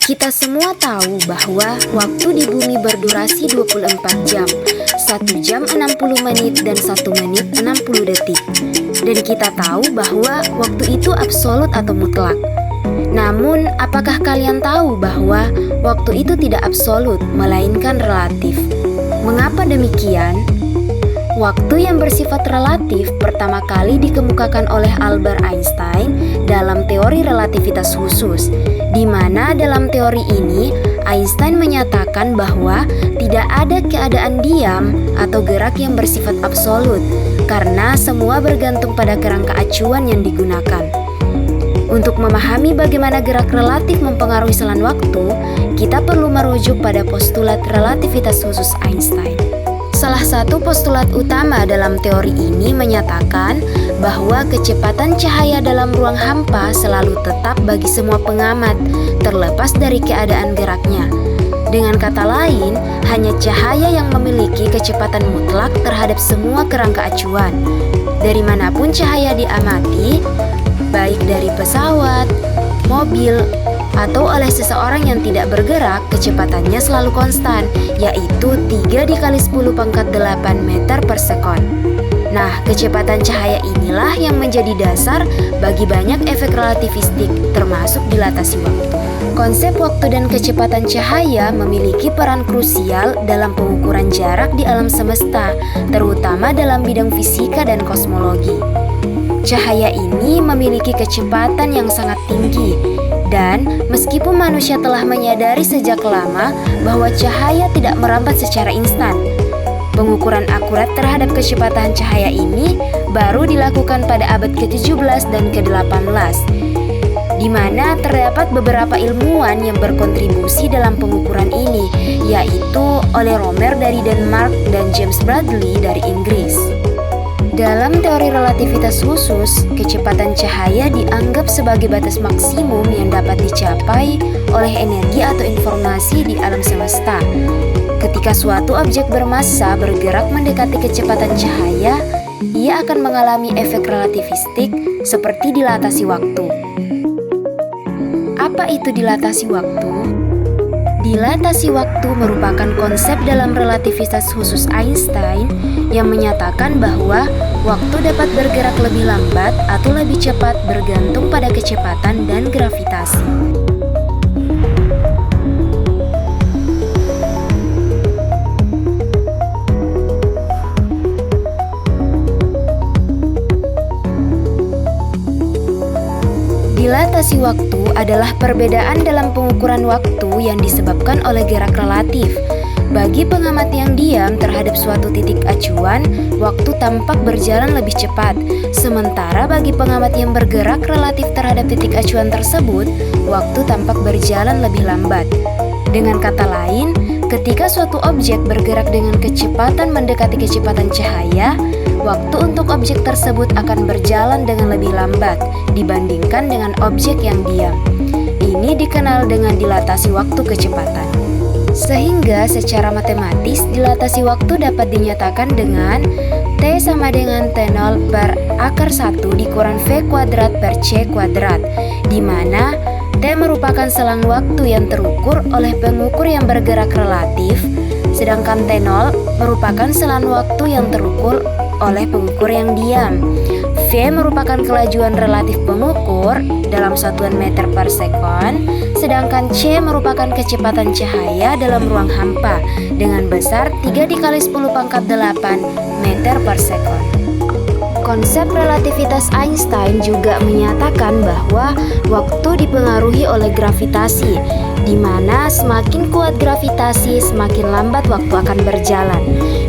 Kita semua tahu bahwa waktu di bumi berdurasi 24 jam, 1 jam 60 menit dan 1 menit 60 detik. Dan kita tahu bahwa waktu itu absolut atau mutlak. Namun, apakah kalian tahu bahwa waktu itu tidak absolut, melainkan relatif? Mengapa demikian? Waktu yang bersifat relatif pertama kali dikemukakan oleh Albert Einstein dalam teori relativitas khusus, di mana dalam teori ini Einstein menyatakan bahwa tidak ada keadaan diam atau gerak yang bersifat absolut, karena semua bergantung pada kerangka acuan yang digunakan. Untuk memahami bagaimana gerak relatif mempengaruhi selang waktu, kita perlu merujuk pada postulat relativitas khusus Einstein. Salah satu postulat utama dalam teori ini menyatakan bahwa kecepatan cahaya dalam ruang hampa selalu tetap bagi semua pengamat, terlepas dari keadaan geraknya. Dengan kata lain, hanya cahaya yang memiliki kecepatan mutlak terhadap semua kerangka acuan. Dari manapun cahaya diamati, baik dari pesawat, mobil, atau oleh seseorang yang tidak bergerak, kecepatannya selalu konstan, yaitu 3 dikali 10 pangkat 8 meter per sekon. Nah, kecepatan cahaya inilah yang menjadi dasar bagi banyak efek relativistik, termasuk dilatasi waktu. Konsep waktu dan kecepatan cahaya memiliki peran krusial dalam pengukuran jarak di alam semesta, terutama dalam bidang fisika dan kosmologi. Cahaya ini memiliki kecepatan yang sangat tinggi, dan meskipun manusia telah menyadari sejak lama bahwa cahaya tidak merambat secara instan, pengukuran akurat terhadap kecepatan cahaya ini baru dilakukan pada abad ke-17 dan ke-18, di mana terdapat beberapa ilmuwan yang berkontribusi dalam pengukuran ini, yaitu Ole Romer dari Denmark dan James Bradley dari Inggris. Dalam teori relativitas khusus, kecepatan cahaya dianggap sebagai batas maksimum yang dapat dicapai oleh energi atau informasi di alam semesta. Ketika suatu objek bermassa bergerak mendekati kecepatan cahaya, ia akan mengalami efek relativistik seperti dilatasi waktu. Apa itu dilatasi waktu? Dilatasi waktu merupakan konsep dalam relativitas khusus Einstein yang menyatakan bahwa waktu dapat bergerak lebih lambat atau lebih cepat bergantung pada kecepatan dan gravitasi. Dilatasi waktu adalah perbedaan dalam pengukuran waktu yang disebabkan oleh gerak relatif. Bagi pengamat yang diam terhadap suatu titik acuan, waktu tampak berjalan lebih cepat. Sementara bagi pengamat yang bergerak relatif terhadap titik acuan tersebut, waktu tampak berjalan lebih lambat. Dengan kata lain, ketika suatu objek bergerak dengan kecepatan mendekati kecepatan cahaya, waktu untuk objek tersebut akan berjalan dengan lebih lambat dibandingkan dengan objek yang diam. Ini dikenal dengan dilatasi waktu kecepatan. Sehingga secara matematis dilatasi waktu dapat dinyatakan dengan T sama dengan T0 per akar 1 dikurang V kuadrat per C kuadrat, di mana T merupakan selang waktu yang terukur oleh pengukur yang bergerak relatif, sedangkan T0 merupakan selang waktu yang terukur oleh pengukur yang diam. V merupakan kelajuan relatif pengukur dalam satuan meter per sekon, sedangkan C merupakan kecepatan cahaya dalam ruang hampa dengan besar 3 dikali 10 pangkat 8 meter per sekon. Konsep relativitas Einstein juga menyatakan bahwa waktu dipengaruhi oleh gravitasi, di mana semakin kuat gravitasi, semakin lambat waktu akan berjalan.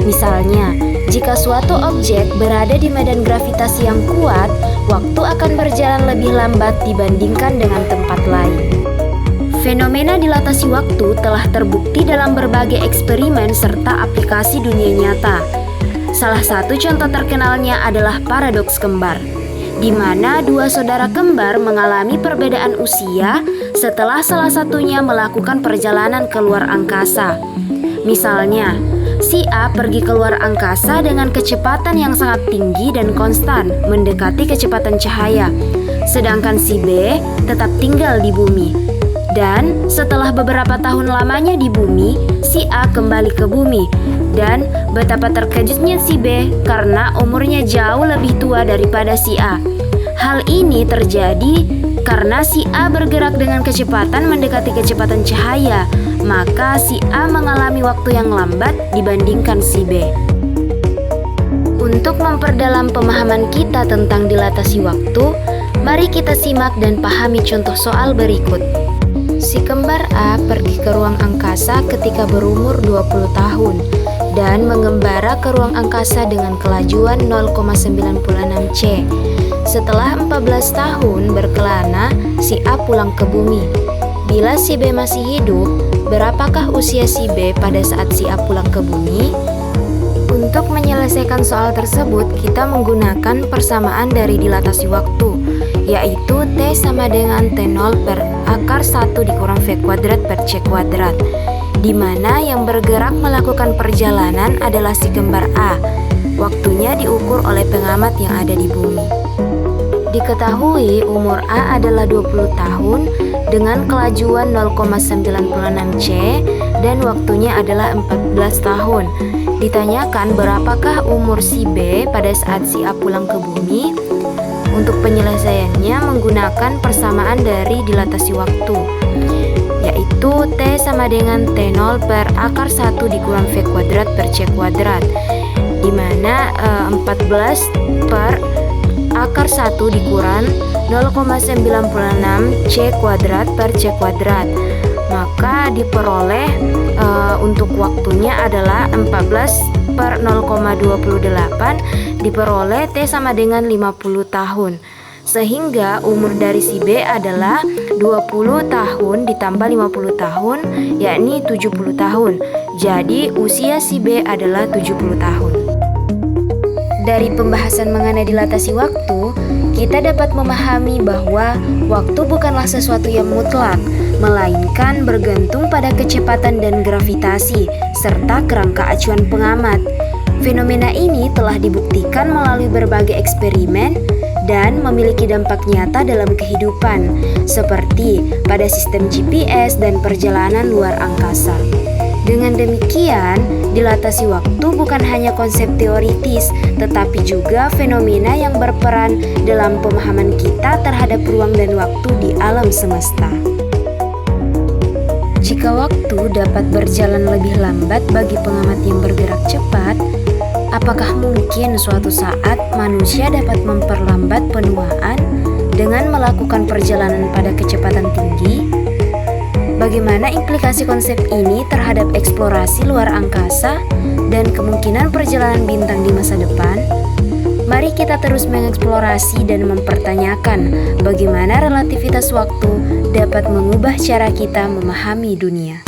Misalnya, jika suatu objek berada di medan gravitasi yang kuat, waktu akan berjalan lebih lambat dibandingkan dengan tempat lain. Fenomena dilatasi waktu telah terbukti dalam berbagai eksperimen serta aplikasi dunia nyata. Salah satu contoh terkenalnya adalah paradoks kembar, di mana dua saudara kembar mengalami perbedaan usia setelah salah satunya melakukan perjalanan ke luar angkasa. Misalnya, si A pergi keluar angkasa dengan kecepatan yang sangat tinggi dan konstan, mendekati kecepatan cahaya, sedangkan si B tetap tinggal di bumi. Dan setelah beberapa tahun lamanya di bumi, si A kembali ke bumi. Dan betapa terkejutnya si B karena umurnya jauh lebih tua daripada si A. Hal ini terjadi karena si A bergerak dengan kecepatan mendekati kecepatan cahaya, maka si A mengalami waktu yang lambat dibandingkan si B. Untuk memperdalam pemahaman kita tentang dilatasi waktu, mari kita simak dan pahami contoh soal berikut. Si kembar A pergi ke ruang angkasa ketika berumur 20 tahun dan mengembara ke ruang angkasa dengan kelajuan 0,96 C. Setelah 14 tahun berkelana, si A pulang ke bumi. Bila si B masih hidup, berapakah usia si B pada saat si A pulang ke bumi? Untuk menyelesaikan soal tersebut, kita menggunakan persamaan dari dilatasi waktu, yaitu T sama dengan T0 per akar 1 dikurang V kuadrat per C kuadrat, di mana yang bergerak melakukan perjalanan adalah si kembar A. Waktunya diukur oleh pengamat yang ada di bumi. Diketahui umur A adalah 20 tahun dengan kelajuan 0,96 C dan waktunya adalah 14 tahun. Ditanyakan berapakah umur si B pada saat si A pulang ke bumi? Untuk penyelesaiannya menggunakan persamaan dari dilatasi waktu, yaitu T sama dengan T0 per akar 1 dikurang V kuadrat per C kuadrat, di mana 14 per akar 1 dikurang 0,96 C kuadrat per C kuadrat. Maka diperoleh untuk waktunya adalah 14 per 0,28 diperoleh T sama dengan 50 tahun. Sehingga umur dari si B adalah 20 tahun ditambah 50 tahun, yakni 70 tahun. Jadi usia si B adalah 70 tahun. Dari pembahasan mengenai dilatasi waktu, kita dapat memahami bahwa waktu bukanlah sesuatu yang mutlak, melainkan bergantung pada kecepatan dan gravitasi, serta kerangka acuan pengamat. Fenomena ini telah dibuktikan melalui berbagai eksperimen dan memiliki dampak nyata dalam kehidupan, seperti pada sistem GPS dan perjalanan luar angkasa. Dengan demikian, dilatasi waktu bukan hanya konsep teoritis, tetapi juga fenomena yang berperan dalam pemahaman kita terhadap ruang dan waktu di alam semesta. Jika waktu dapat berjalan lebih lambat bagi pengamat yang bergerak cepat, apakah mungkin suatu saat manusia dapat memperlambat penuaan dengan melakukan perjalanan pada kecepatan tinggi? Bagaimana implikasi konsep ini terhadap eksplorasi luar angkasa dan kemungkinan perjalanan bintang di masa depan? Mari kita terus mengeksplorasi dan mempertanyakan bagaimana relativitas waktu dapat mengubah cara kita memahami dunia.